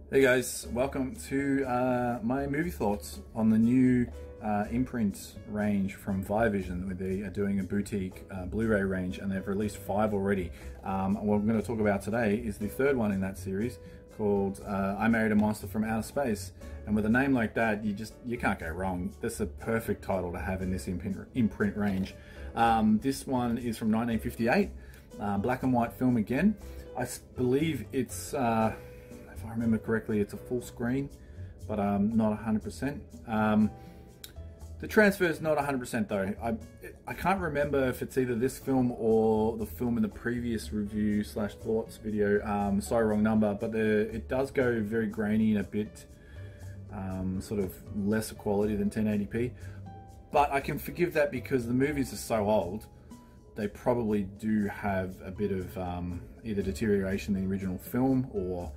Hey guys, welcome to my movie thoughts on the new Imprint range from ViaVision. They are doing a boutique Blu-ray range and they've released 5 already. What we're going to talk about today is the third one in that series called I Married a Monster from Outer Space. And with a name like that, you can't go wrong. That's a perfect title to have in this Imprint range. This one is from 1958, black and white film again. I believe it's if I remember correctly, it's a full screen, but not 100%. The transfer is not 100% though. I can't remember if it's either this film or the film in the previous review / thoughts video. Sorry, wrong number, but it does go very grainy and a bit sort of lesser quality than 1080p. But I can forgive that because the movies are so old. They probably do have a bit of either deterioration in the original film, or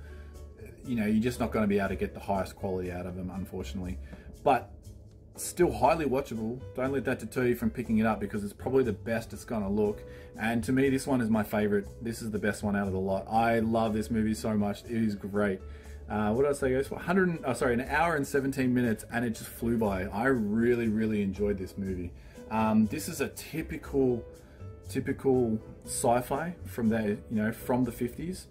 you're just not going to be able to get the highest quality out of them, unfortunately. But still highly watchable. Don't let that deter you from picking it up, because it's probably the best it's going to look. And to me, this one is my favorite. This is the best one out of the lot. I love this movie so much. It is great. What did I say, guys? An hour and 17 minutes, and it just flew by. I really enjoyed this movie. This is a typical sci-fi from from the 50s.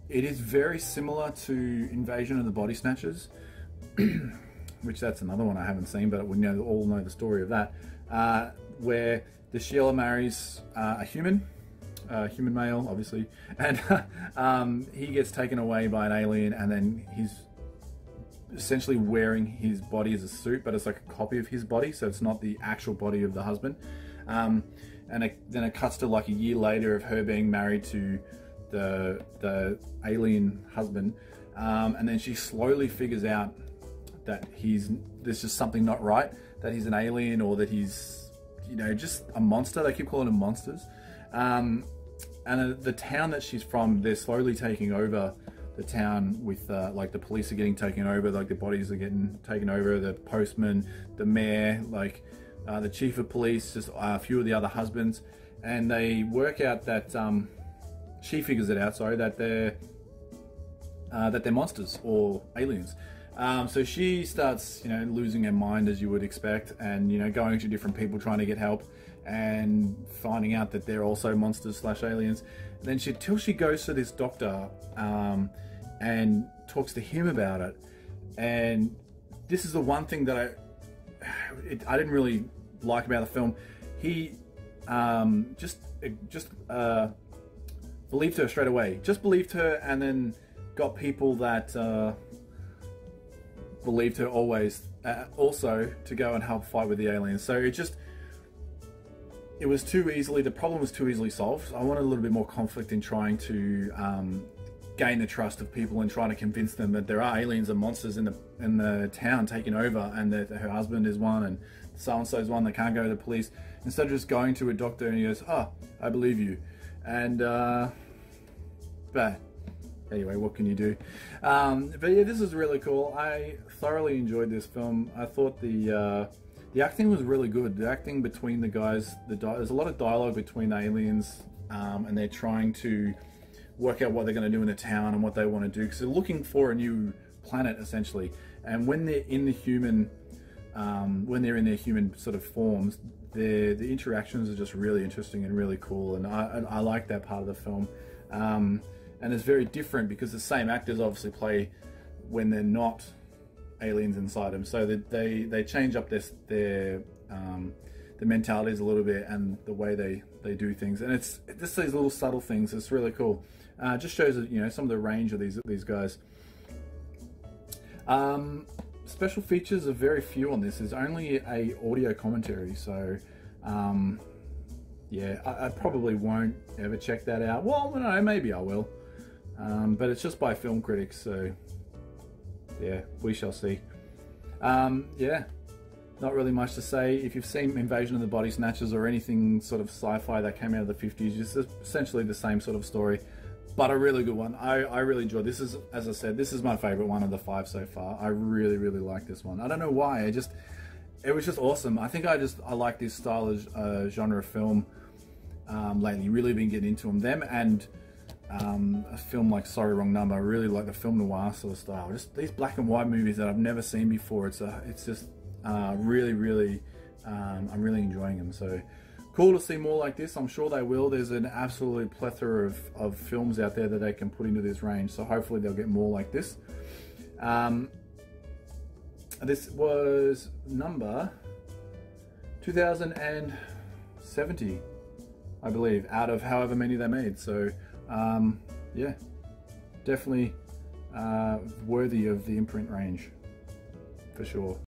It is very similar to Invasion of the Body Snatchers, which that's another one I haven't seen, but we all know the story of that, where the Sheila marries a human male, obviously, and he gets taken away by an alien, and then he's essentially wearing his body as a suit, but it's like a copy of his body, so it's not the actual body of the husband. And then it cuts to like a year later of her being married to the alien husband, and then she slowly figures out that there's just something not right, that he's an alien, or that he's just a monster. They keep calling him monsters. And the town that she's from, they're slowly taking over the town with like the police are getting taken over, like the bodies are getting taken over, the postman, the mayor, like the chief of police, just a few of the other husbands. And they work out that she figures it out, sorry, that they're monsters or aliens. So she starts, losing her mind, as you would expect, and going to different people trying to get help, and finding out that they're also monsters / aliens. And then till she goes to this doctor and talks to him about it. And this is the one thing that I didn't really like about the film. He just believed her straight away. Just believed her, and then got people that believed her always also to go and help fight with the aliens. So the problem was too easily solved. I wanted a little bit more conflict in trying to gain the trust of people and trying to convince them that there are aliens and monsters in the town taking over, and that her husband is one and so-and-so is one that can't go to the police. Instead of just going to a doctor and he goes, "Oh, I believe you." And but anyway, what can you do? But yeah, this is really cool. I thoroughly enjoyed this film. I thought the acting was really good. The acting between the guys, there's a lot of dialogue between the aliens, and they're trying to work out what they're going to do in the town and what they want to do, because they're looking for a new planet essentially. And when they're in the human, when they're in their human sort of forms, the interactions are just really interesting and really cool, and I like that part of the film. And it's very different because the same actors obviously play when they're not aliens inside them, so that they change up their mentalities a little bit and the way they do things, and it's just these little subtle things. It's really cool. Just shows some of the range of these guys. Special features are very few on this. There's only a audio commentary, so yeah, I probably won't ever check that out. Well, no, maybe I will, but it's just by film critics, so yeah, we shall see. Yeah, not really much to say. If you've seen Invasion of the Body Snatchers or anything sort of sci-fi that came out of the 50s, it's essentially the same sort of story, but a really good one. I really enjoyed this. As I said, this is my favorite one of the 5 so far. I really like this one. I don't know why. It was just awesome. I think I like this style of genre of film lately. Really been getting into them and a film like Sorry Wrong Number. I really like the film noir sort of style. Just these black and white movies that I've never seen before. It's just really, I'm really enjoying them. So cool to see more like this. I'm sure they will. There's an absolute plethora of films out there that they can put into this range. So hopefully they'll get more like this. This was number 2070, I believe, out of however many they made. So yeah, definitely worthy of the Imprint range for sure.